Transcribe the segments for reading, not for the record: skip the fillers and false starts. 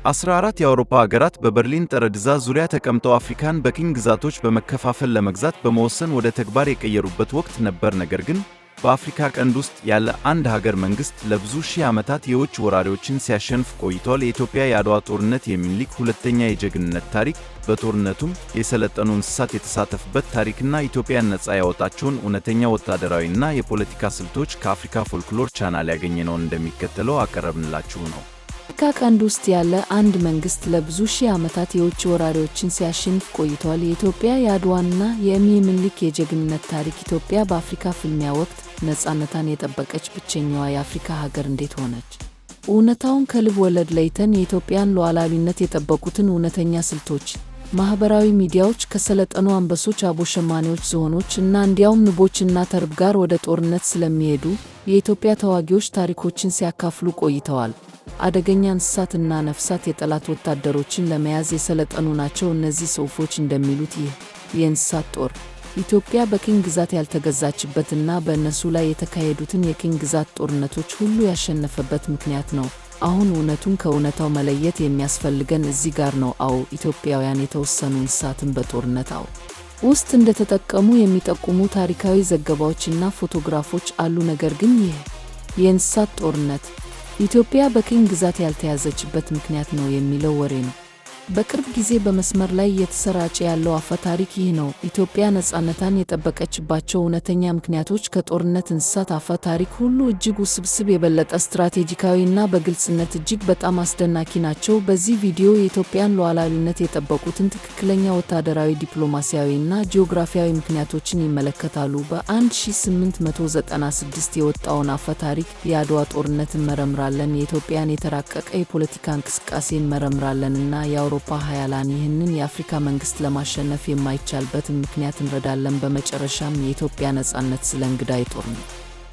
14 የአውሮፓ ሀገራት በበርሊን ጠረጴዛ ዙሪያ ተቀምጠው አፍሪካን በቅኝ ግዛቶች በመከፋፈል ለመግዛት በመወሰን ወደ ተግባር የቀየሩበት ወቅት ነበር። ነገር ግን በአፍሪካ ቀንድ ውስጥ ያለ አንድ ሀገር መንግሥት ለብዙ ሺህ ዓመታት የውጭ ወራሪዎችን ሲያሸንፍ ቆይቷል። የኢትዮጵያ የአድዋ ጦርነት የሚኒሊክ ሁለተኛ የጀግንነት ታሪክ፣ በጦርነቱም የሰለጠኑ እንስሳት የተሳተፉበት ታሪክና ኢትዮጵያን ነፃ ያወጣቸውን እውነተኛ ወታደራዊና የፖለቲካ ስልቶች ከአፍሪካ ፎልክሎር ቻናል ያገኘነውን እንደሚከተለው አቀረብንላችሁ ነው። በአፍሪካ ቀንድ ውስጥ ያለ አንድ መንግሥት ለብዙ ሺህ ዓመታት የውጭ ወራሪዎችን ሲያሸንፍ ቆይቷል። የኢትዮጵያ የአድዋና የሚኒሊክ የጀግንነት ታሪክ። ኢትዮጵያ በአፍሪካ ፍልሚያ ወቅት ነፃነቷን የጠበቀች ብቸኛዋ የአፍሪካ ሀገር እንዴት ሆነች? እውነታውን ከልብ ወለድ ለይተን የኢትዮጵያን ሉዓላዊነት የጠበቁትን እውነተኛ ስልቶች፣ ማኅበራዊ ሚዲያዎች ከሰለጠኑ አንበሶች፣ አቦሸማኔዎች፣ ዝሆኖች እና እንዲያውም ንቦችና ተርብ ጋር ወደ ጦርነት ስለሚሄዱ የኢትዮጵያ ተዋጊዎች ታሪኮችን ሲያካፍሉ ቆይተዋል። አደገኛ እንስሳትና ነፍሳት የጠላት ወታደሮችን ለመያዝ የሰለጠኑ ናቸው። እነዚህ ጽሑፎች እንደሚሉት ይህ የእንስሳት ጦር ኢትዮጵያ በቅኝ ግዛት ያልተገዛችበትና በእነሱ ላይ የተካሄዱትን የቅኝ ግዛት ጦርነቶች ሁሉ ያሸነፈበት ምክንያት ነው። አሁን እውነቱን ከእውነታው መለየት የሚያስፈልገን እዚህ ጋር ነው። አዎ፣ ኢትዮጵያውያን የተወሰኑ እንስሳትን በጦርነት ውስጥ እንደተጠቀሙ የሚጠቁሙ ታሪካዊ ዘገባዎችና ፎቶግራፎች አሉ። ነገር ግን ይህ የእንስሳት ጦርነት ኢትዮጵያ በቅኝ ግዛት ያልተያዘችበት ምክንያት ነው የሚለው ወሬ ነው። በቅርብ ጊዜ በመስመር ላይ እየተሰራጨ ያለው አፈ ታሪክ ይህ ነው። ኢትዮጵያ ነፃነቷን የጠበቀችባቸው እውነተኛ ምክንያቶች ከጦርነት እንስሳት አፈ ታሪክ ሁሉ እጅግ ውስብስብ፣ የበለጠ ስትራቴጂካዊና በግልጽነት እጅግ በጣም አስደናቂ ናቸው። በዚህ ቪዲዮ የኢትዮጵያን ሉዓላዊነት የጠበቁትን ትክክለኛ ወታደራዊ፣ ዲፕሎማሲያዊና ጂኦግራፊያዊ ምክንያቶችን ይመለከታሉ። በ1896 የወጣውን አፈ ታሪክ የአድዋ ጦርነት እንመረምራለን። የኢትዮጵያን የተራቀቀ የፖለቲካ እንቅስቃሴ እንመረምራለንና የአውሮፓ ኃያላን ይህንን የአፍሪካ መንግሥት ለማሸነፍ የማይቻልበትን ምክንያት እንረዳለን። በመጨረሻም የኢትዮጵያ ነፃነት ስለ እንግዳ የጦርነት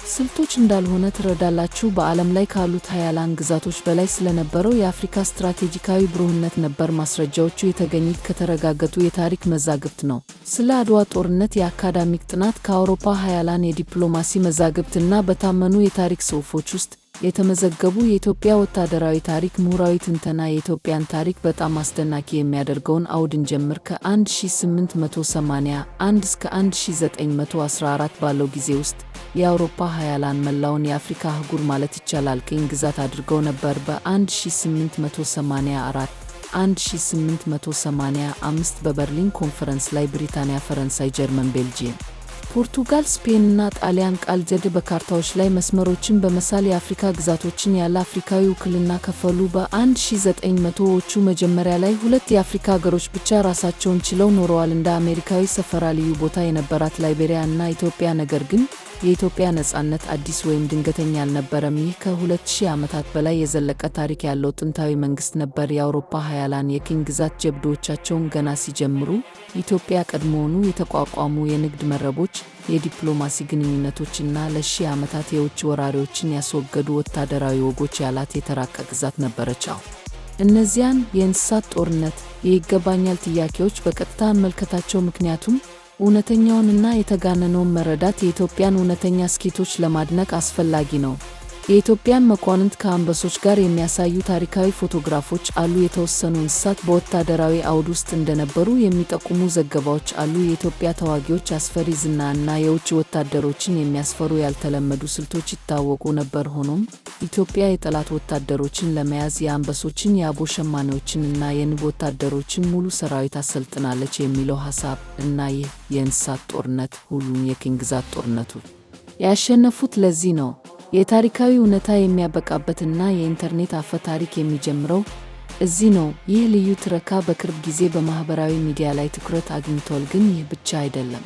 ስልቶች እንዳልሆነ ትረዳላችሁ። በዓለም ላይ ካሉት ኃያላን ግዛቶች በላይ ስለነበረው የአፍሪካ ስትራቴጂካዊ ብሩህነት ነበር። ማስረጃዎቹ የተገኙት ከተረጋገጡ የታሪክ መዛግብት ነው። ስለ አድዋ ጦርነት የአካዳሚክ ጥናት ከአውሮፓ ኃያላን የዲፕሎማሲ መዛግብትና በታመኑ የታሪክ ጽሑፎች ውስጥ የተመዘገቡ የኢትዮጵያ ወታደራዊ ታሪክ ምሁራዊ ትንተና። የኢትዮጵያን ታሪክ በጣም አስደናቂ የሚያደርገውን አውድ እንጀምር። ከ1881 እስከ 1914 ባለው ጊዜ ውስጥ የአውሮፓ ኃያላን መላውን የአፍሪካ አህጉር ማለት ይቻላል ቅኝ ግዛት አድርገው ነበር። በ1884 1885 በበርሊን ኮንፈረንስ ላይ ብሪታንያ፣ ፈረንሳይ፣ ጀርመን፣ ቤልጂየም፣ ፖርቱጋል፣ ስፔንና ጣሊያን ቃል ጀድ በካርታዎች ላይ መስመሮችን በመሳል የአፍሪካ ግዛቶችን ያለ አፍሪካዊ ውክልና ከፈሉ። በ1900ዎቹ መጀመሪያ ላይ ሁለት የአፍሪካ ሀገሮች ብቻ ራሳቸውን ችለው ኖረዋል፣ እንደ አሜሪካዊ ሰፈራ ልዩ ቦታ የነበራት ላይቤሪያ እና ኢትዮጵያ። ነገር ግን የኢትዮጵያ ነፃነት አዲስ ወይም ድንገተኛ አልነበረም። ይህ ከ2000 ዓመታት በላይ የዘለቀ ታሪክ ያለው ጥንታዊ መንግሥት ነበር። የአውሮፓ ኃያላን የቅኝ ግዛት ጀብዶቻቸውን ገና ሲጀምሩ ኢትዮጵያ ቀድሞውኑ የተቋቋሙ የንግድ መረቦች፣ የዲፕሎማሲ ግንኙነቶችና ለሺህ ዓመታት የውጭ ወራሪዎችን ያስወገዱ ወታደራዊ ወጎች ያላት የተራቀ ግዛት ነበረች። እነዚያን የእንስሳት ጦርነት፣ የይገባኛል ጥያቄዎች በቀጥታ እንመልከታቸው፣ ምክንያቱም እውነተኛውንና የተጋነነውን መረዳት የኢትዮጵያን እውነተኛ ስኬቶች ለማድነቅ አስፈላጊ ነው። የኢትዮጵያን መኳንንት ከአንበሶች ጋር የሚያሳዩ ታሪካዊ ፎቶግራፎች አሉ። የተወሰኑ እንስሳት በወታደራዊ አውድ ውስጥ እንደነበሩ የሚጠቁሙ ዘገባዎች አሉ። የኢትዮጵያ ተዋጊዎች አስፈሪ ዝና እና የውጭ ወታደሮችን የሚያስፈሩ ያልተለመዱ ስልቶች ይታወቁ ነበር። ሆኖም ኢትዮጵያ የጠላት ወታደሮችን ለመያዝ የአንበሶችን፣ የአቦሸማኔዎችን እና የንብ ወታደሮችን ሙሉ ሰራዊት አሰልጥናለች የሚለው ሐሳብ እና ይህ የእንስሳት ጦርነት ሁሉን የቅኝ ግዛት ጦርነቱ ያሸነፉት ለዚህ ነው። የታሪካዊ እውነታ የሚያበቃበትና የኢንተርኔት አፈ ታሪክ የሚጀምረው እዚህ ነው። ይህ ልዩ ትረካ በቅርብ ጊዜ በማኅበራዊ ሚዲያ ላይ ትኩረት አግኝቷል። ግን ይህ ብቻ አይደለም።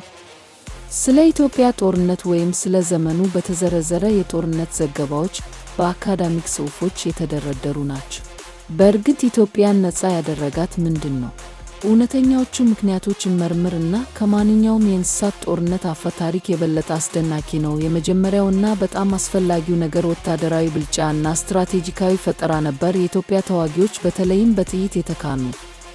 ስለ ኢትዮጵያ ጦርነት ወይም ስለ ዘመኑ በተዘረዘረ የጦርነት ዘገባዎች በአካዳሚክ ጽሑፎች የተደረደሩ ናቸው። በእርግጥ ኢትዮጵያን ነፃ ያደረጋት ምንድን ነው? እውነተኛዎቹ ምክንያቶች እንመርምር እና ከማንኛውም የእንስሳት ጦርነት አፈ ታሪክ የበለጠ አስደናቂ ነው። የመጀመሪያውና በጣም አስፈላጊው ነገር ወታደራዊ ብልጫ እና ስትራቴጂካዊ ፈጠራ ነበር። የኢትዮጵያ ተዋጊዎች በተለይም በጥይት የተካኑ፣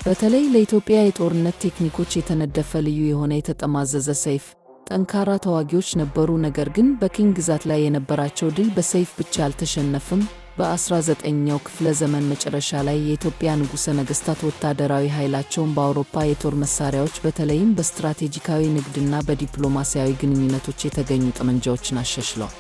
በተለይ ለኢትዮጵያ የጦርነት ቴክኒኮች የተነደፈ ልዩ የሆነ የተጠማዘዘ ሰይፍ፣ ጠንካራ ተዋጊዎች ነበሩ። ነገር ግን በቅኝ ግዛት ላይ የነበራቸው ድል በሰይፍ ብቻ አልተሸነፈም። በ19ኛው ክፍለ ዘመን መጨረሻ ላይ የኢትዮጵያ ንጉሠ ነገሥታት ወታደራዊ ኃይላቸውን በአውሮፓ የጦር መሳሪያዎች በተለይም በስትራቴጂካዊ ንግድና በዲፕሎማሲያዊ ግንኙነቶች የተገኙ ጠመንጃዎችን አሻሽለዋል።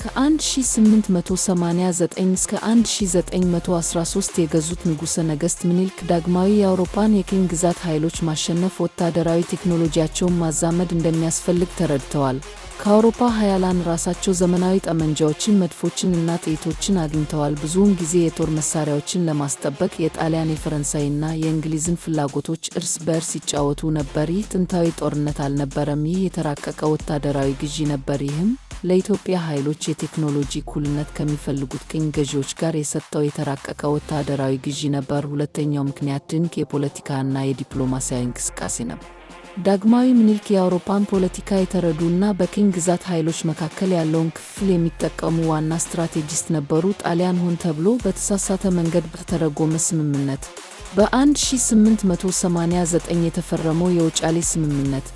ከ1889 እስከ 1913 የገዙት ንጉሠ ነገሥት ምኒልክ ዳግማዊ የአውሮፓን የቅኝ ግዛት ኃይሎች ማሸነፍ ወታደራዊ ቴክኖሎጂያቸውን ማዛመድ እንደሚያስፈልግ ተረድተዋል። ከአውሮፓ ኃያላን ራሳቸው ዘመናዊ ጠመንጃዎችን፣ መድፎችን እና ጥይቶችን አግኝተዋል። ብዙውን ጊዜ የጦር መሳሪያዎችን ለማስጠበቅ የጣሊያን፣ የፈረንሳይና የእንግሊዝን ፍላጎቶች እርስ በእርስ ይጫወቱ ነበር። ይህ ጥንታዊ ጦርነት አልነበረም፣ ይህ የተራቀቀ ወታደራዊ ግዢ ነበር። ይህም ለኢትዮጵያ ኃይሎች የቴክኖሎጂ እኩልነት ከሚፈልጉት ቅኝ ገዢዎች ጋር የሰጠው የተራቀቀ ወታደራዊ ግዢ ነበር። ሁለተኛው ምክንያት ድንቅ የፖለቲካና የዲፕሎማሲያዊ እንቅስቃሴ ነበር። ዳግማዊ ምኒልክ የአውሮፓን ፖለቲካ የተረዱና በቅኝ ግዛት ኃይሎች መካከል ያለውን ክፍል የሚጠቀሙ ዋና ስትራቴጂስት ነበሩ። ጣሊያን ሆን ተብሎ በተሳሳተ መንገድ በተተረጎመ ስምምነት በ1889 የተፈረመው የውጫሌ ስምምነት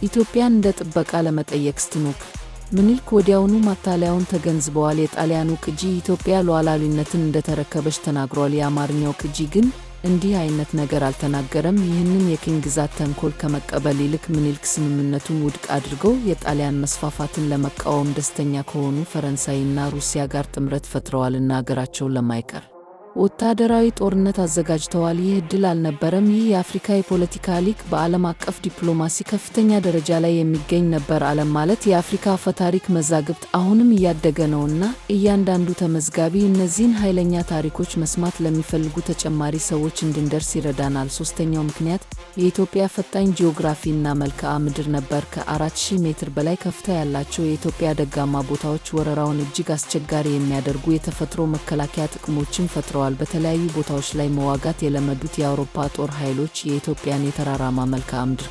ኢትዮጵያን እንደ ጥበቃ ለመጠየቅ ስትሞክር ምኒልክ ወዲያውኑ ማታለያውን ተገንዝበዋል። የጣሊያኑ ቅጂ ኢትዮጵያ ሉዓላዊነትን እንደተረከበች ተናግሯል። የአማርኛው ቅጂ ግን እንዲህ አይነት ነገር አልተናገረም። ይህንን የቅኝ ግዛት ተንኮል ከመቀበል ይልቅ ምኒልክ ስምምነቱን ውድቅ አድርገው የጣሊያን መስፋፋትን ለመቃወም ደስተኛ ከሆኑ ፈረንሳይና ሩሲያ ጋር ጥምረት ፈጥረዋልና አገራቸውን ለማይቀር ወታደራዊ ጦርነት አዘጋጅተዋል። ይህ ዕድል አልነበረም። ይህ የአፍሪካ የፖለቲካ ሊቅ በዓለም አቀፍ ዲፕሎማሲ ከፍተኛ ደረጃ ላይ የሚገኝ ነበር። ዓለም ማለት የአፍሪካ አፈታሪክ መዛግብት አሁንም እያደገ ነውና እያንዳንዱ ተመዝጋቢ እነዚህን ኃይለኛ ታሪኮች መስማት ለሚፈልጉ ተጨማሪ ሰዎች እንድንደርስ ይረዳናል። ሦስተኛው ምክንያት የኢትዮጵያ ፈታኝ ጂኦግራፊና መልክዓ ምድር ነበር። ከ4000 ሜትር በላይ ከፍታ ያላቸው የኢትዮጵያ ደጋማ ቦታዎች ወረራውን እጅግ አስቸጋሪ የሚያደርጉ የተፈጥሮ መከላከያ ጥቅሞችን ፈጥረዋል። በተለያዩ ቦታዎች ላይ መዋጋት የለመዱት የአውሮፓ ጦር ኃይሎች የኢትዮጵያን የተራራማ መልክዓ ምድር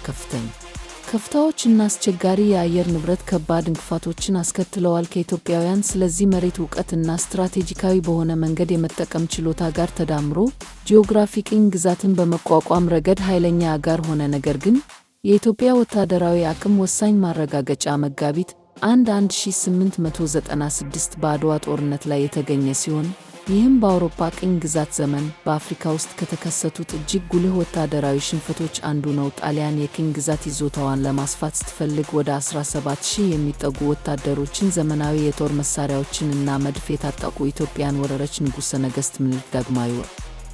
ከፍታዎች እና አስቸጋሪ የአየር ንብረት ከባድ እንቅፋቶችን አስከትለዋል። ከኢትዮጵያውያን ስለዚህ መሬት ዕውቀት እና ስትራቴጂካዊ በሆነ መንገድ የመጠቀም ችሎታ ጋር ተዳምሮ ጂኦግራፊ ቅኝ ግዛትን በመቋቋም ረገድ ኃይለኛ አጋር ሆነ። ነገር ግን የኢትዮጵያ ወታደራዊ አቅም ወሳኝ ማረጋገጫ መጋቢት 1896 በአድዋ ጦርነት ላይ የተገኘ ሲሆን ይህም በአውሮፓ ቅኝ ግዛት ዘመን በአፍሪካ ውስጥ ከተከሰቱት እጅግ ጉልህ ወታደራዊ ሽንፈቶች አንዱ ነው። ጣሊያን የቅኝ ግዛት ይዞታዋን ለማስፋት ስትፈልግ ወደ 17,000 የሚጠጉ ወታደሮችን፣ ዘመናዊ የጦር መሳሪያዎችን እና መድፍ የታጠቁ ኢትዮጵያን ወረረች። ንጉሠ ነገሥት ምኒልክ ዳግማዊ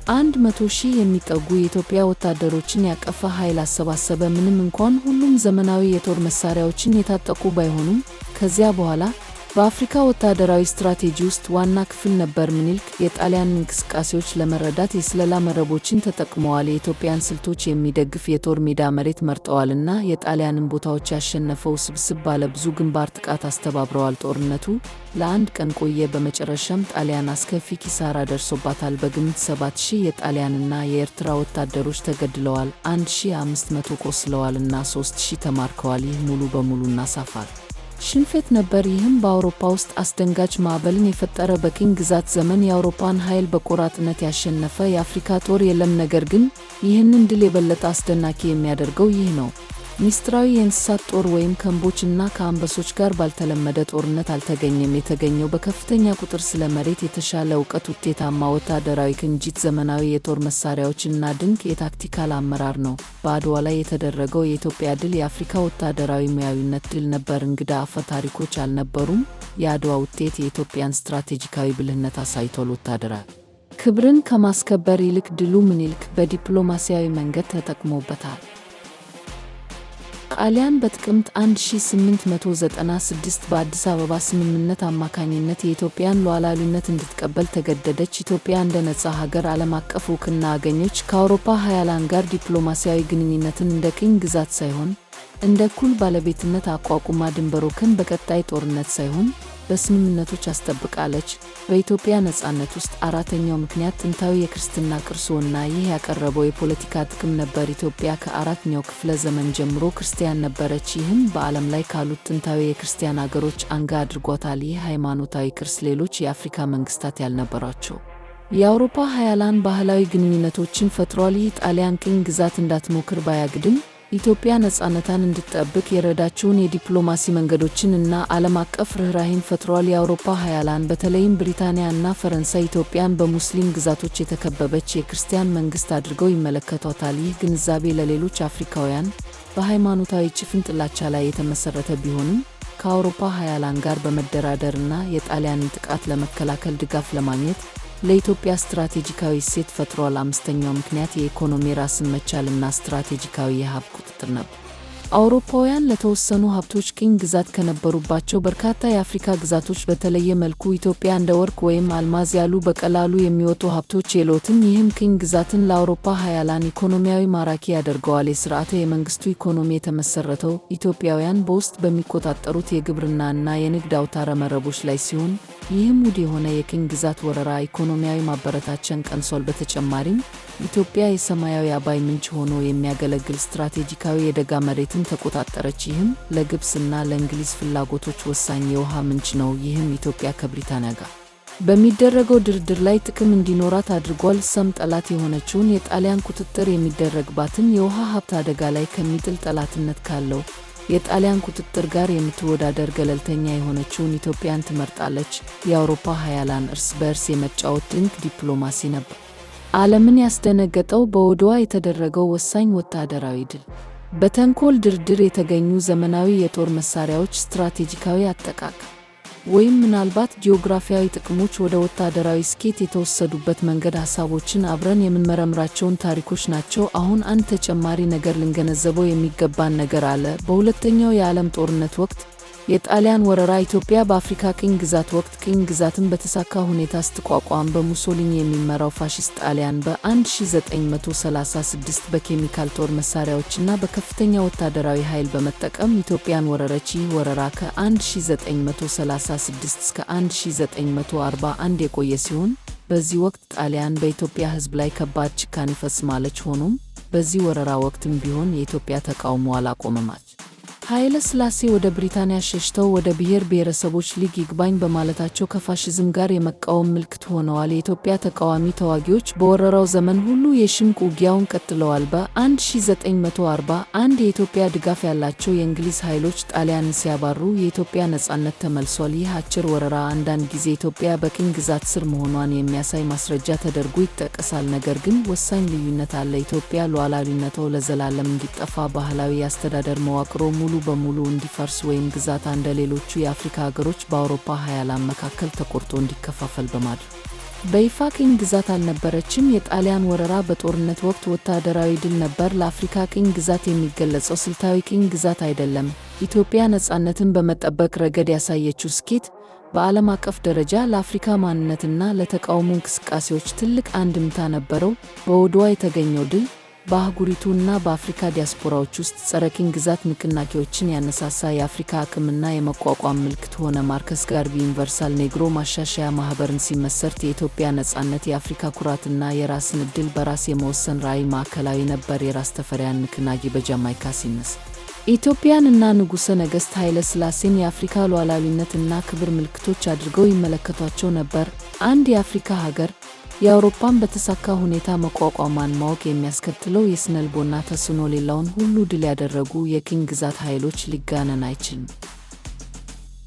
100,000 የሚጠጉ የኢትዮጵያ ወታደሮችን ያቀፈ ኃይል አሰባሰበ። ምንም እንኳን ሁሉም ዘመናዊ የጦር መሳሪያዎችን የታጠቁ ባይሆኑም ከዚያ በኋላ በአፍሪካ ወታደራዊ ስትራቴጂ ውስጥ ዋና ክፍል ነበር። ምኒልክ የጣሊያን እንቅስቃሴዎች ለመረዳት የስለላ መረቦችን ተጠቅመዋል። የኢትዮጵያን ስልቶች የሚደግፍ የጦር ሜዳ መሬት መርጠዋልና የጣሊያንን ቦታዎች ያሸነፈው ስብስብ ባለ ብዙ ግንባር ጥቃት አስተባብረዋል። ጦርነቱ ለአንድ ቀን ቆየ። በመጨረሻም ጣሊያን አስከፊ ኪሳራ ደርሶባታል። በግምት 7,000 የጣሊያንና የኤርትራ ወታደሮች ተገድለዋል፣ 1,500 ቆስለዋልና 3,000 ተማርከዋል። ይህ ሙሉ በሙሉ ናሳፋል ሽንፈት ነበር። ይህም በአውሮፓ ውስጥ አስደንጋጭ ማዕበልን የፈጠረ፣ በቅኝ ግዛት ዘመን የአውሮፓን ኃይል በቆራጥነት ያሸነፈ የአፍሪካ ጦር የለም። ነገር ግን ይህንን ድል የበለጠ አስደናቂ የሚያደርገው ይህ ነው። ሚስጥራዊ የእንስሳት ጦር ወይም ከእምቦች እና ከአንበሶች ጋር ባልተለመደ ጦርነት አልተገኘም። የተገኘው በከፍተኛ ቁጥር ስለ መሬት የተሻለ ዕውቀት፣ ውጤታማ ወታደራዊ ቅንጅት፣ ዘመናዊ የጦር መሳሪያዎች እና ድንቅ የታክቲካል አመራር ነው። በአድዋ ላይ የተደረገው የኢትዮጵያ ድል የአፍሪካ ወታደራዊ ሙያዊነት ድል ነበር። እንግዳ አፈ ታሪኮች አልነበሩም። የአድዋ ውጤት የኢትዮጵያን ስትራቴጂካዊ ብልህነት አሳይቷል። ወታደራዊ ክብርን ከማስከበር ይልቅ ድሉ ምኒልክ በዲፕሎማሲያዊ መንገድ ተጠቅሞበታል። ጣሊያን በጥቅምት 1896 በአዲስ አበባ ስምምነት አማካኝነት የኢትዮጵያን ሉዓላዊነት እንድትቀበል ተገደደች። ኢትዮጵያ እንደ ነጻ ሀገር ዓለም አቀፍ ዕውቅና አገኘች። ከአውሮፓ ኃያላን ጋር ዲፕሎማሲያዊ ግንኙነትን እንደ ቅኝ ግዛት ሳይሆን እንደ እኩል ባለቤትነት አቋቁማ ድንበሮችን በቀጣይ ጦርነት ሳይሆን በስምምነቶች አስጠብቃለች። በኢትዮጵያ ነጻነት ውስጥ አራተኛው ምክንያት ጥንታዊ የክርስትና ቅርስና ይህ ያቀረበው የፖለቲካ ጥቅም ነበር። ኢትዮጵያ ከ4ኛው ክፍለ ዘመን ጀምሮ ክርስቲያን ነበረች። ይህም በዓለም ላይ ካሉት ጥንታዊ የክርስቲያን አገሮች አንጋ አድርጓታል። ይህ ሃይማኖታዊ ቅርስ ሌሎች የአፍሪካ መንግስታት ያልነበሯቸው የአውሮፓ ኃያላን ባህላዊ ግንኙነቶችን ፈጥሯል። ይህ ጣሊያን ቅኝ ግዛት እንዳትሞክር ባያግድም ኢትዮጵያ ነፃነቷን እንድትጠብቅ የረዳችውን የዲፕሎማሲ መንገዶችን እና ዓለም አቀፍ ርኅራኄን ፈጥሯል። የአውሮፓ ኃያላን በተለይም ብሪታንያ እና ፈረንሳይ ኢትዮጵያን በሙስሊም ግዛቶች የተከበበች የክርስቲያን መንግሥት አድርገው ይመለከቷታል። ይህ ግንዛቤ ለሌሎች አፍሪካውያን በሃይማኖታዊ ጭፍን ጥላቻ ላይ የተመሠረተ ቢሆንም ከአውሮፓ ኃያላን ጋር በመደራደርና የጣሊያንን ጥቃት ለመከላከል ድጋፍ ለማግኘት ለኢትዮጵያ ስትራቴጂካዊ እሴት ፈጥሯል። አምስተኛው ምክንያት የኢኮኖሚ ራስን መቻልና ስትራቴጂካዊ የሀብት ቁጥጥር ነበር። አውሮፓውያን ለተወሰኑ ሀብቶች ቅኝ ግዛት ከነበሩባቸው በርካታ የአፍሪካ ግዛቶች በተለየ መልኩ ኢትዮጵያ እንደ ወርቅ ወይም አልማዝ ያሉ በቀላሉ የሚወጡ ሀብቶች የሏትም። ይህም ቅኝ ግዛትን ለአውሮፓ ኃያላን ኢኮኖሚያዊ ማራኪ ያደርገዋል። የሥርዓተ የመንግሥቱ ኢኮኖሚ የተመሠረተው ኢትዮጵያውያን በውስጥ በሚቆጣጠሩት የግብርናና የንግድ አውታረ መረቦች ላይ ሲሆን ይህም ውድ የሆነ የቅኝ ግዛት ወረራ ኢኮኖሚያዊ ማበረታቻን ቀንሷል። በተጨማሪም ኢትዮጵያ የሰማያዊ አባይ ምንጭ ሆኖ የሚያገለግል ስትራቴጂካዊ የደጋ መሬትን ተቆጣጠረች። ይህም ለግብፅና ለእንግሊዝ ፍላጎቶች ወሳኝ የውሃ ምንጭ ነው። ይህም ኢትዮጵያ ከብሪታንያ ጋር በሚደረገው ድርድር ላይ ጥቅም እንዲኖራት አድርጓል። ሰም ጠላት የሆነችውን የጣሊያን ቁጥጥር የሚደረግባትን የውሃ ሀብት አደጋ ላይ ከሚጥል ጠላትነት ካለው የጣሊያን ቁጥጥር ጋር የምትወዳደር ገለልተኛ የሆነችውን ኢትዮጵያን ትመርጣለች። የአውሮፓ ኃያላን እርስ በእርስ የመጫወት ድንቅ ዲፕሎማሲ ነበር። ዓለምን ያስደነገጠው በወደዋ የተደረገው ወሳኝ ወታደራዊ ድል፣ በተንኮል ድርድር የተገኙ ዘመናዊ የጦር መሳሪያዎች፣ ስትራቴጂካዊ አጠቃቀም ወይም ምናልባት ጂኦግራፊያዊ ጥቅሞች ወደ ወታደራዊ ስኬት የተወሰዱበት መንገድ ሐሳቦችን አብረን የምንመረምራቸውን ታሪኮች ናቸው። አሁን አንድ ተጨማሪ ነገር ልንገነዘበው የሚገባን ነገር አለ። በሁለተኛው የዓለም ጦርነት ወቅት የጣሊያን ወረራ ኢትዮጵያ በአፍሪካ ቅኝ ግዛት ወቅት ቅኝ ግዛትን በተሳካ ሁኔታ ስትቋቋም በሙሶሊኒ የሚመራው ፋሺስት ጣሊያን በ1936 በኬሚካል ጦር መሳሪያዎችና በከፍተኛ ወታደራዊ ኃይል በመጠቀም ኢትዮጵያን ወረረች። ይህ ወረራ ከ1936 እስከ 1941 የቆየ ሲሆን በዚህ ወቅት ጣሊያን በኢትዮጵያ ሕዝብ ላይ ከባድ ጭካኔ ፈጽማለች። ሆኖም በዚህ ወረራ ወቅትም ቢሆን የኢትዮጵያ ተቃውሞ አላቆመም። ኃይለ ሥላሴ ወደ ብሪታንያ ሸሽተው ወደ ብሔር ብሔረሰቦች ሊግ ይግባኝ በማለታቸው ከፋሽዝም ጋር የመቃወም ምልክት ሆነዋል። የኢትዮጵያ ተቃዋሚ ተዋጊዎች በወረራው ዘመን ሁሉ የሽምቅ ውጊያውን ቀጥለዋል። በ1941 የኢትዮጵያ ድጋፍ ያላቸው የእንግሊዝ ኃይሎች ጣሊያንን ሲያባሩ የኢትዮጵያ ነፃነት ተመልሷል። ይህ አጭር ወረራ አንዳንድ ጊዜ ኢትዮጵያ በቅኝ ግዛት ስር መሆኗን የሚያሳይ ማስረጃ ተደርጎ ይጠቀሳል። ነገር ግን ወሳኝ ልዩነት አለ። ኢትዮጵያ ሉዓላዊነቷ ለዘላለም እንዲጠፋ፣ ባህላዊ የአስተዳደር መዋቅሮ ሙሉ በሙሉ እንዲፈርስ ወይም ግዛቷ እንደ ሌሎቹ የአፍሪካ ሀገሮች በአውሮፓ ኃያላን መካከል ተቆርጦ እንዲከፋፈል በማድረግ በይፋ ቅኝ ግዛት አልነበረችም። የጣሊያን ወረራ በጦርነት ወቅት ወታደራዊ ድል ነበር። ለአፍሪካ ቅኝ ግዛት የሚገለጸው ስልታዊ ቅኝ ግዛት አይደለም። ኢትዮጵያ ነፃነትን በመጠበቅ ረገድ ያሳየችው ስኬት በዓለም አቀፍ ደረጃ ለአፍሪካ ማንነትና ለተቃውሞ እንቅስቃሴዎች ትልቅ አንድምታ ነበረው። በወደዋ የተገኘው ድል በአህጉሪቱና በአፍሪካ ዲያስፖራዎች ውስጥ ጸረ ቅኝ ግዛት ንቅናቄዎችን ያነሳሳ የአፍሪካ አቅምና የመቋቋም ምልክት ሆነ። ማርከስ ጋርቪ ዩኒቨርሳል ኔግሮ ማሻሻያ ማኅበርን ሲመሰርት የኢትዮጵያ ነፃነት፣ የአፍሪካ ኩራትና የራስን ዕድል በራስ የመወሰን ራዕይ ማዕከላዊ ነበር። የራስ ተፈሪያን ንቅናቄ በጃማይካ ሲነሳ ኢትዮጵያን እና ንጉሠ ነገሥት ኃይለ ሥላሴን የአፍሪካ ሉዓላዊነትና ክብር ምልክቶች አድርገው ይመለከቷቸው ነበር። አንድ የአፍሪካ ሀገር የአውሮፓን በተሳካ ሁኔታ መቋቋሟን ማወቅ የሚያስከትለው የስነልቦና ተጽዕኖ ሌላውን ሁሉ ድል ያደረጉ የቅኝ ግዛት ኃይሎች ሊጋነን አይችልም።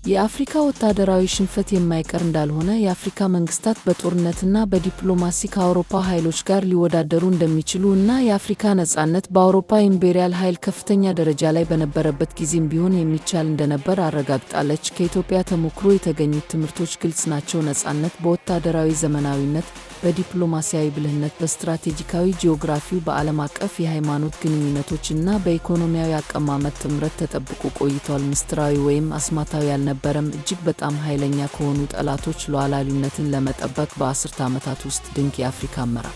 የአፍሪካ ወታደራዊ ሽንፈት የማይቀር እንዳልሆነ፣ የአፍሪካ መንግስታት በጦርነትና በዲፕሎማሲ ከአውሮፓ ኃይሎች ጋር ሊወዳደሩ እንደሚችሉ እና የአፍሪካ ነፃነት በአውሮፓ ኢምፔሪያል ኃይል ከፍተኛ ደረጃ ላይ በነበረበት ጊዜም ቢሆን የሚቻል እንደነበር አረጋግጣለች። ከኢትዮጵያ ተሞክሮ የተገኙት ትምህርቶች ግልጽ ናቸው። ነፃነት በወታደራዊ ዘመናዊነት፣ በዲፕሎማሲያዊ ብልህነት፣ በስትራቴጂካዊ ጂኦግራፊው፣ በዓለም አቀፍ የሃይማኖት ግንኙነቶች እና በኢኮኖሚያዊ አቀማመጥ ጥምረት ተጠብቆ ቆይቷል። ምስጢራዊ ወይም አስማታዊ አልነበረም። እጅግ በጣም ኃይለኛ ከሆኑ ጠላቶች ሉዓላዊነትን ለመጠበቅ በአስርተ ዓመታት ውስጥ ድንቅ የአፍሪካ አመራር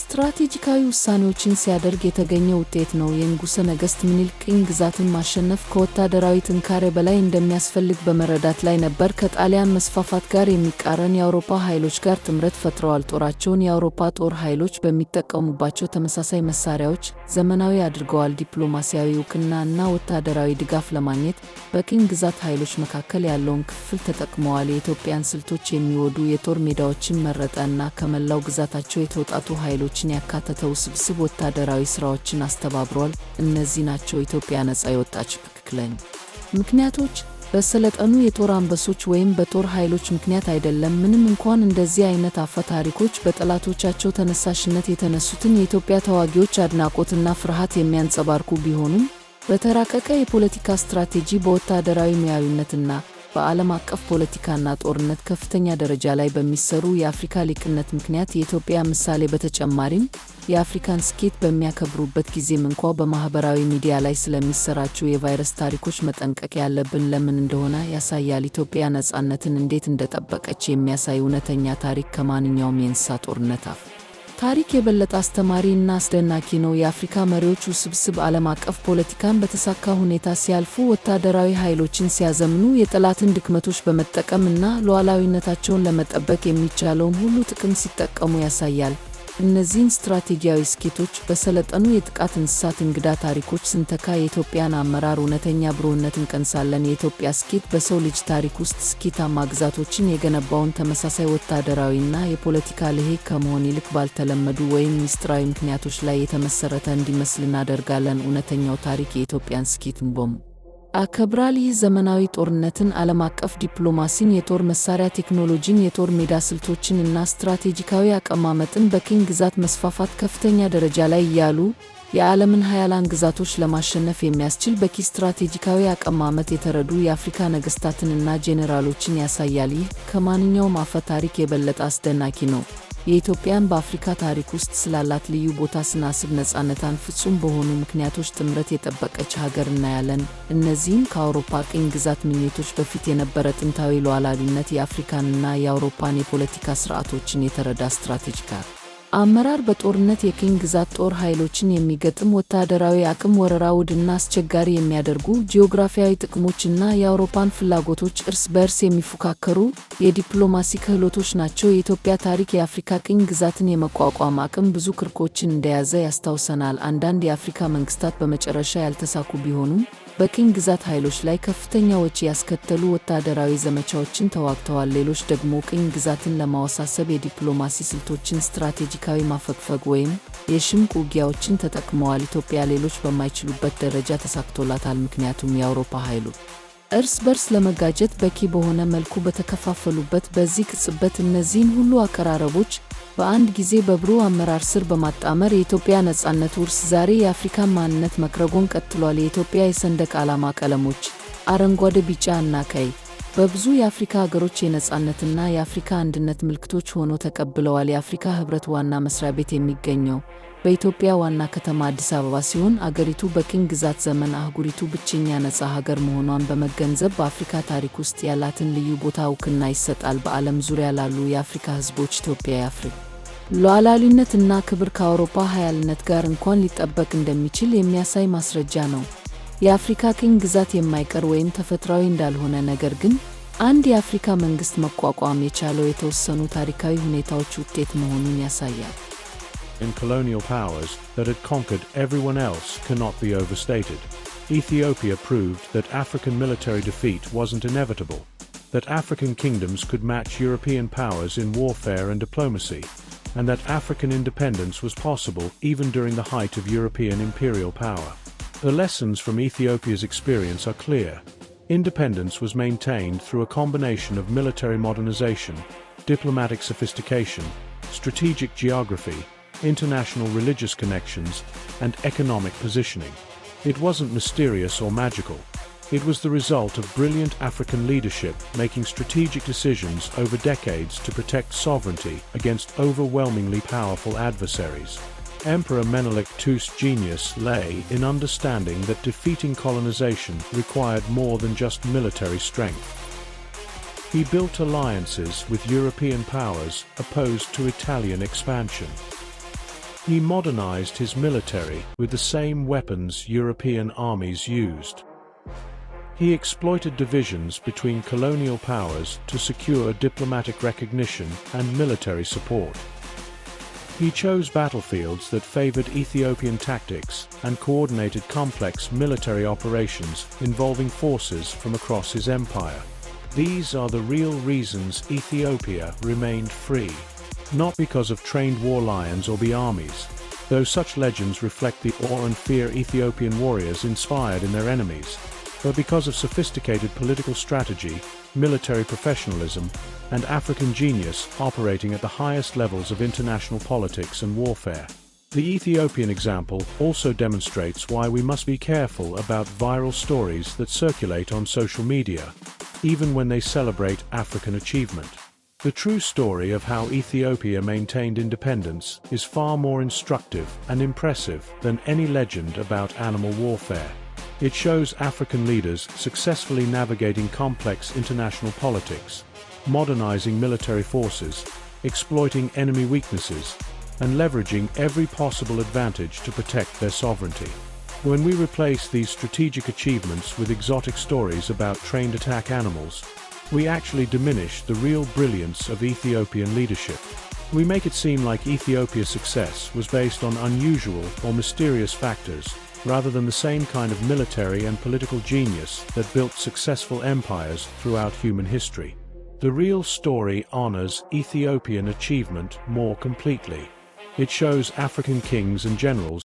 ስትራቴጂካዊ ውሳኔዎችን ሲያደርግ የተገኘ ውጤት ነው። የንጉሠ ነገሥት ምኒልክ ቅኝ ግዛትን ማሸነፍ ከወታደራዊ ጥንካሬ በላይ እንደሚያስፈልግ በመረዳት ላይ ነበር። ከጣሊያን መስፋፋት ጋር የሚቃረን የአውሮፓ ኃይሎች ጋር ጥምረት ፈጥረዋል። ጦራቸውን የአውሮፓ ጦር ኃይሎች በሚጠቀሙባቸው ተመሳሳይ መሳሪያዎች ዘመናዊ አድርገዋል። ዲፕሎማሲያዊ እውቅና እና ወታደራዊ ድጋፍ ለማግኘት በቅኝ ግዛት ኃይሎች መካከል ያለውን ክፍል ተጠቅመዋል። የኢትዮጵያን ስልቶች የሚወዱ የጦር ሜዳዎችን መረጠ እና ከመላው ግዛታቸው የተውጣጡ ኃይሎች ኃይሎችን ያካተተ ውስብስብ ወታደራዊ ሥራዎችን አስተባብሯል። እነዚህ ናቸው ኢትዮጵያ ነፃ የወጣችበት ትክክለኛ ምክንያቶች። በሰለጠኑ የጦር አንበሶች ወይም በጦር ኃይሎች ምክንያት አይደለም። ምንም እንኳን እንደዚህ አይነት አፈ ታሪኮች በጠላቶቻቸው ተነሳሽነት የተነሱትን የኢትዮጵያ ተዋጊዎች አድናቆትና ፍርሃት የሚያንጸባርቁ ቢሆኑም፣ በተራቀቀ የፖለቲካ ስትራቴጂ፣ በወታደራዊ ሙያዊነትና በዓለም አቀፍ ፖለቲካና ጦርነት ከፍተኛ ደረጃ ላይ በሚሰሩ የአፍሪካ ሊቅነት ምክንያት የኢትዮጵያ ምሳሌ፣ በተጨማሪም የአፍሪካን ስኬት በሚያከብሩበት ጊዜም እንኳ በማኅበራዊ ሚዲያ ላይ ስለሚሰራጩ የቫይረስ ታሪኮች መጠንቀቅ ያለብን ለምን እንደሆነ ያሳያል። ኢትዮጵያ ነፃነትን እንዴት እንደጠበቀች የሚያሳይ እውነተኛ ታሪክ ከማንኛውም የእንስሳ ጦርነት አፍ ታሪክ የበለጠ አስተማሪ እና አስደናቂ ነው። የአፍሪካ መሪዎች ውስብስብ ዓለም አቀፍ ፖለቲካን በተሳካ ሁኔታ ሲያልፉ፣ ወታደራዊ ኃይሎችን ሲያዘምኑ፣ የጠላትን ድክመቶች በመጠቀም እና ሉዓላዊነታቸውን ለመጠበቅ የሚቻለውን ሁሉ ጥቅም ሲጠቀሙ ያሳያል። እነዚህን ስትራቴጂያዊ ስኬቶች በሰለጠኑ የጥቃት እንስሳት እንግዳ ታሪኮች ስንተካ የኢትዮጵያን አመራር እውነተኛ ብሩህነት እንቀንሳለን። የኢትዮጵያ ስኬት በሰው ልጅ ታሪክ ውስጥ ስኬታማ ግዛቶችን የገነባውን ተመሳሳይ ወታደራዊና የፖለቲካ ልሂቅ ከመሆን ይልቅ ባልተለመዱ ወይም ምስጢራዊ ምክንያቶች ላይ የተመሰረተ እንዲመስል እናደርጋለን። እውነተኛው ታሪክ የኢትዮጵያን ስኬት በሙ አከብራል። ይህ ዘመናዊ ጦርነትን፣ ዓለም አቀፍ ዲፕሎማሲን፣ የጦር መሳሪያ ቴክኖሎጂን፣ የጦር ሜዳ ስልቶችን እና ስትራቴጂካዊ አቀማመጥን በቅኝ ግዛት መስፋፋት ከፍተኛ ደረጃ ላይ ያሉ የዓለምን ሀያላን ግዛቶች ለማሸነፍ የሚያስችል በቂ ስትራቴጂካዊ አቀማመጥ የተረዱ የአፍሪካ ነገሥታትንና ጄኔራሎችን ያሳያል። ይህ ከማንኛውም አፈ ታሪክ የበለጠ አስደናቂ ነው። የኢትዮጵያን በአፍሪካ ታሪክ ውስጥ ስላላት ልዩ ቦታ ስናስብ ነፃነቷን ፍጹም በሆኑ ምክንያቶች ጥምረት የጠበቀች ሀገር እናያለን። እነዚህም ከአውሮፓ ቅኝ ግዛት ምኞቶች በፊት የነበረ ጥንታዊ ሉዓላዊነት፣ የአፍሪካንና የአውሮፓን የፖለቲካ ሥርዓቶችን የተረዳ ስትራቴጂካዊ አመራር፣ በጦርነት የቅኝ ግዛት ጦር ኃይሎችን የሚገጥም ወታደራዊ አቅም፣ ወረራ ውድና አስቸጋሪ የሚያደርጉ ጂኦግራፊያዊ ጥቅሞችና የአውሮፓን ፍላጎቶች እርስ በእርስ የሚፎካከሩ የዲፕሎማሲ ክህሎቶች ናቸው። የኢትዮጵያ ታሪክ የአፍሪካ ቅኝ ግዛትን የመቋቋም አቅም ብዙ ክርኮችን እንደያዘ ያስታውሰናል። አንዳንድ የአፍሪካ መንግስታት በመጨረሻ ያልተሳኩ ቢሆኑም በቅኝ ግዛት ኃይሎች ላይ ከፍተኛ ወጪ ያስከተሉ ወታደራዊ ዘመቻዎችን ተዋግተዋል። ሌሎች ደግሞ ቅኝ ግዛትን ለማወሳሰብ የዲፕሎማሲ ስልቶችን፣ ስትራቴጂካዊ ማፈግፈግ ወይም የሽምቅ ውጊያዎችን ተጠቅመዋል። ኢትዮጵያ ሌሎች በማይችሉበት ደረጃ ተሳክቶላታል፣ ምክንያቱም የአውሮፓ ኃይሎች እርስ በርስ ለመጋጀት በቂ በሆነ መልኩ በተከፋፈሉበት በዚህ ቅጽበት እነዚህን ሁሉ አቀራረቦች በአንድ ጊዜ በብሩህ አመራር ስር በማጣመር የኢትዮጵያ ነፃነት ውርስ ዛሬ የአፍሪካን ማንነት መክረጎን ቀጥሏል። የኢትዮጵያ የሰንደቅ ዓላማ ቀለሞች አረንጓዴ፣ ቢጫ እና ቀይ በብዙ የአፍሪካ ሀገሮች የነፃነትና የአፍሪካ አንድነት ምልክቶች ሆኖ ተቀብለዋል። የአፍሪካ ህብረት ዋና መስሪያ ቤት የሚገኘው በኢትዮጵያ ዋና ከተማ አዲስ አበባ ሲሆን፣ አገሪቱ በቅኝ ግዛት ዘመን አህጉሪቱ ብቸኛ ነፃ ሀገር መሆኗን በመገንዘብ በአፍሪካ ታሪክ ውስጥ ያላትን ልዩ ቦታ እውቅና ይሰጣል። በዓለም ዙሪያ ላሉ የአፍሪካ ህዝቦች ኢትዮጵያ የአፍሪካ ሉዓላዊነት እና ክብር ከአውሮፓ ኃያልነት ጋር እንኳን ሊጠበቅ እንደሚችል የሚያሳይ ማስረጃ ነው። የአፍሪካ ቅኝ ግዛት የማይቀር ወይም ተፈጥሯዊ እንዳልሆነ፣ ነገር ግን አንድ የአፍሪካ መንግስት መቋቋም የቻለው የተወሰኑ ታሪካዊ ሁኔታዎች ውጤት መሆኑን ያሳያል። In colonial powers that had conquered everyone else cannot be overstated. Ethiopia proved that African military defeat wasn't inevitable, that African kingdoms could match European powers in warfare and diplomacy, and that African independence was possible even during the height of European imperial power. The lessons from Ethiopia's experience are clear. Independence was maintained through a combination of military modernization, diplomatic sophistication, strategic geography, international religious connections, and economic positioning. It wasn't mysterious or magical. It was the result of brilliant African leadership making strategic decisions over decades to protect sovereignty against overwhelmingly powerful adversaries. Emperor Menelik II's genius lay in understanding that defeating colonization required more than just military strength. He built alliances with European powers opposed to Italian expansion. He modernized his military with the same weapons European armies used. He exploited divisions between colonial powers to secure diplomatic recognition and military support. He chose battlefields that favored Ethiopian tactics and coordinated complex military operations involving forces from across his empire. These are the real reasons Ethiopia remained free. not because of trained war lions or the armies, though such legends reflect the awe and fear Ethiopian warriors inspired in their enemies, but because of sophisticated political strategy, military professionalism, and African genius operating at the highest levels of international politics and warfare. The Ethiopian example also demonstrates why we must be careful about viral stories that circulate on social media, even when they celebrate African achievement. The true story of how Ethiopia maintained independence is far more instructive and impressive than any legend about animal warfare. It shows African leaders successfully navigating complex international politics, modernizing military forces, exploiting enemy weaknesses, and leveraging every possible advantage to protect their sovereignty. When we replace these strategic achievements with exotic stories about trained attack animals, we actually diminish the real brilliance of Ethiopian leadership. We make it seem like Ethiopia's success was based on unusual or mysterious factors, rather than the same kind of military and political genius that built successful empires throughout human history. The real story honors Ethiopian achievement more completely. It shows African kings and generals